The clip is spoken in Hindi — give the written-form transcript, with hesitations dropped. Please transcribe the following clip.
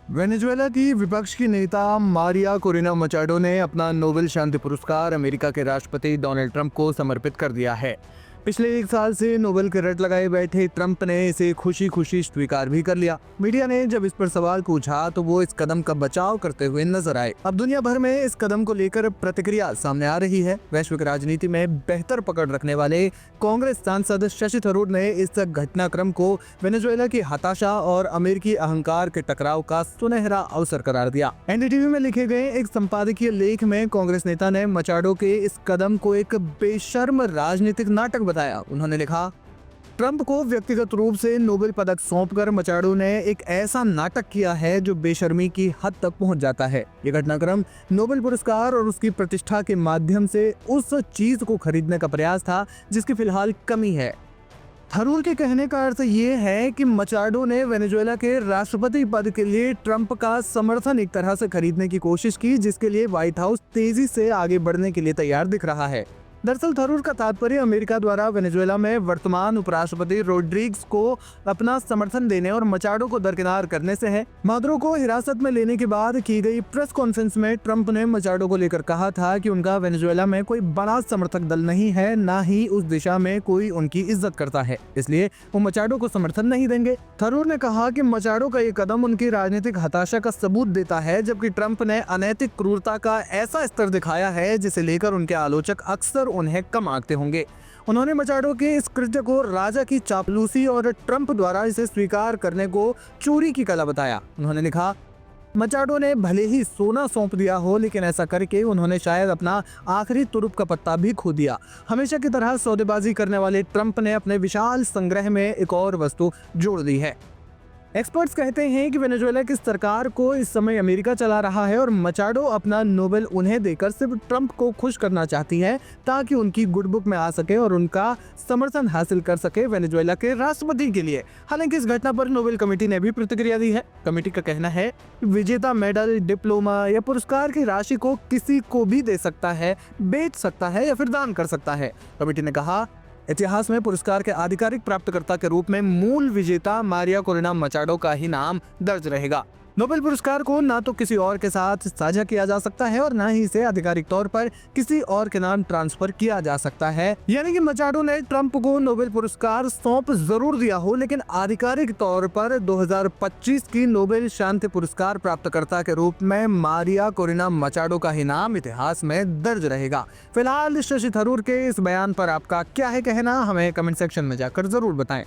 वेनेजुएला की विपक्ष की नेता मारिया कोरिना मचाडो ने अपना नोबेल शांति पुरस्कार अमेरिका के राष्ट्रपति डोनाल्ड ट्रंप को समर्पित कर दिया है। पिछले 1 साल से नोबेल की रट लगाए बैठे ट्रंप ने इसे खुशी खुशी स्वीकार भी कर लिया। मीडिया ने जब इस पर सवाल पूछा तो वो इस कदम का बचाव करते हुए नजर आए। अब दुनिया भर में इस कदम को लेकर प्रतिक्रिया सामने आ रही है। वैश्विक राजनीति में बेहतर पकड़ रखने वाले कांग्रेस सांसद शशि थरूर ने इस घटनाक्रम को वेनेजुएला की हताशा और अमेरिकी अहंकार के टकराव का सुनहरा अवसर करार दिया। एनडीटीवी में लिखे गए एक संपादकीय लेख में कांग्रेस नेता ने मचाडो के इस कदम को एक बेशर्म राजनीतिक नाटक बताया। उन्होंने लिखा, ट्रंप को व्यक्तिगत रूप से नोबेल पदक सौंपकर मचाडो ने एक ऐसा नाटक किया है जो बेशर्मी की हद तक पहुंच जाता है। ये घटनाक्रम नोबेल पुरस्कार और उसकी प्रतिष्ठा के माध्यम से उस चीज को खरीदने का प्रयास था जिसकी फिलहाल कमी है। थरूर के कहने का अर्थ ये है कि मचाडो ने वेनेजुएला के राष्ट्रपति पद के लिए ट्रंप का समर्थन एक तरह से खरीदने की कोशिश की, जिसके लिए व्हाइट हाउस तेजी से आगे बढ़ने के लिए तैयार दिख रहा है। दरअसल थरूर का तात्पर्य अमेरिका द्वारा वेनेजुएला में वर्तमान उपराष्ट्रपति रोड्रिग्स को अपना समर्थन देने और मचाडो को दरकिनार करने से है। मादुरो को हिरासत में लेने के बाद की गई प्रेस कॉन्फ्रेंस में ट्रंप ने मचाडो को लेकर कहा था कि उनका वेनेजुएला में कोई बड़ा समर्थक दल नहीं है, ना ही उस दिशा में कोई उनकी इज्जत करता है, इसलिए वो मचाडो को समर्थन नहीं देंगे। थरूर ने कहा कि मचाडो का ये कदम उनकी राजनीतिक हताशा का सबूत देता है, जबकि ट्रंप ने अनैतिक क्रूरता का ऐसा स्तर दिखाया है जिसे लेकर उनके आलोचक अक्सर उन्हें कम आंकते होंगे। उन्होंने मचाडो के इस कृत्य को राजा की चापलूसी और ट्रंप द्वारा इसे स्वीकार करने को चोरी की कला बताया। उन्होंने लिखा, मचाडो ने भले ही सोना सौंप दिया हो, लेकिन ऐसा करके उन्होंने शायद अपना आखिरी तुरुप का पत्ता भी खो दिया। हमेशा की तरह सौदेबाजी करने वाले ट्रंप ने अपने विशाल संग्रह में एक और वस्तु जोड़ दी है। एक्सपर्ट्स कहते हैं कि वेनेजुएला की सरकार को इस समय अमेरिका चला रहा है और मचाडो अपना नोबेल उन्हें देकर सिर्फ ट्रंप को खुश करना चाहती है ताकि उनकी गुड बुक में आ सके और उनका समर्थन हासिल कर सके वेनेजुएला के राष्ट्रपति के लिए। हालांकि इस घटना पर नोबेल कमेटी ने भी प्रतिक्रिया दी है। कमेटी का कहना है कि विजेता मेडल, डिप्लोमा या पुरस्कार की राशि को किसी को भी दे सकता है, बेच सकता है या फिर दान कर सकता है। कमेटी ने कहा, इतिहास में पुरस्कार के आधिकारिक प्राप्तकर्ता के रूप में मूल विजेता मारिया कोरिना मचाडो का ही नाम दर्ज रहेगा। नोबेल पुरस्कार को ना तो किसी और के साथ साझा किया जा सकता है और ना ही इसे आधिकारिक तौर पर किसी और के नाम ट्रांसफर किया जा सकता है। यानी कि मचाडो ने ट्रंप को नोबेल पुरस्कार सौंप जरूर दिया हो, लेकिन आधिकारिक तौर पर 2025 की नोबेल शांति पुरस्कार प्राप्तकर्ता के रूप में मारिया कोरिना मचाडो का ही नाम इतिहास में दर्ज रहेगा। फिलहाल शशि थरूर के इस बयान पर आपका क्या है कहना, हमें कमेंट सेक्शन में जाकर जरूर बताएं।